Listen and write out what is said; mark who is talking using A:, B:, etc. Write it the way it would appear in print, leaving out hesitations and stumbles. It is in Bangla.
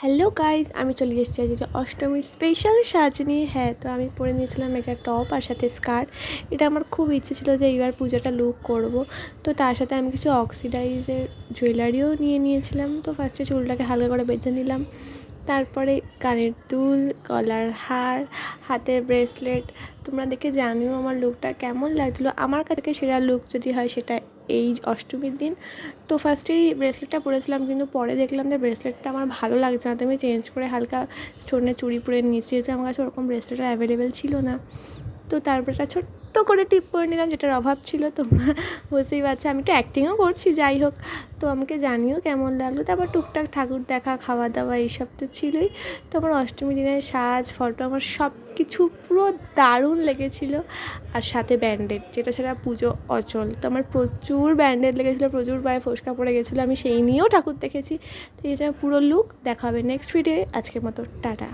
A: হ্যালো গাইজ, আমি চলে এসেছি আজকে অষ্টমীর স্পেশাল সাজ নিয়ে। হ্যাঁ, তো আমি পরে নিয়েছিলাম একটা টপ আর সাথে স্কার্ট। এটা আমার খুব ইচ্ছে ছিল যে এইবার পুজোটা লুক করব। তো তার সাথে আমি কিছু অক্সিডাইজের জুয়েলারিও নিয়েছিলাম। তো ফার্স্টে চুলটাকে হালকা করে বেঁধে নিলাম, তারপরে কানের দুল, গলার হার, হাতের ব্রেসলেট। তোমরা দেখে জানিও আমার লুকটা কেমন লাগছিলো। আমার কাছে সেরা লুক যদি হয় সেটা এই অষ্টমীর দিন। তো ফার্স্টেই ব্রেসলেটটা পরেছিলাম, কিন্তু পরে দেখলাম যে ব্রেসলেটটা আমার ভালো লাগছে না, তো আমি চেঞ্জ করে হালকা স্টোনের চুড়ি পরে নিয়েছি, যেহেতু আমার কাছে ওরকম ব্রেসলেট অ্যাভেলেবেল ছিল না। তো তারপর একটা ছোট্ট করে টিপ পরে নিলাম, যেটার অভাব ছিল। তোমরা বুঝতেই পারছো, আমি একটু অ্যাক্টিংও করছি, যাই হোক। তো আমাকে জানিও কেমন লাগলো। তারপর টুকটাক ঠাকুর দেখা, খাওয়া দাওয়া এইসব তো ছিলই। তো আমার অষ্টমী দিনের সাজ, ফটো, আমার সব কিছু পুরো দারুণ লেগেছিলো। আর সাথে ব্যান্ডেড, যেটা ছাড়া পুজো অচল। তো আমার প্রচুর ব্যান্ডেড লেগেছিলো, প্রচুর পায়ে ফোস্কা পড়ে গেছিলো, আমি সেই নিয়েও ঠাকুর দেখেছি। তো এটা পুরো লুক দেখা হবে নেক্সট ভিডিওয়ে। আজকের মতো টাটা।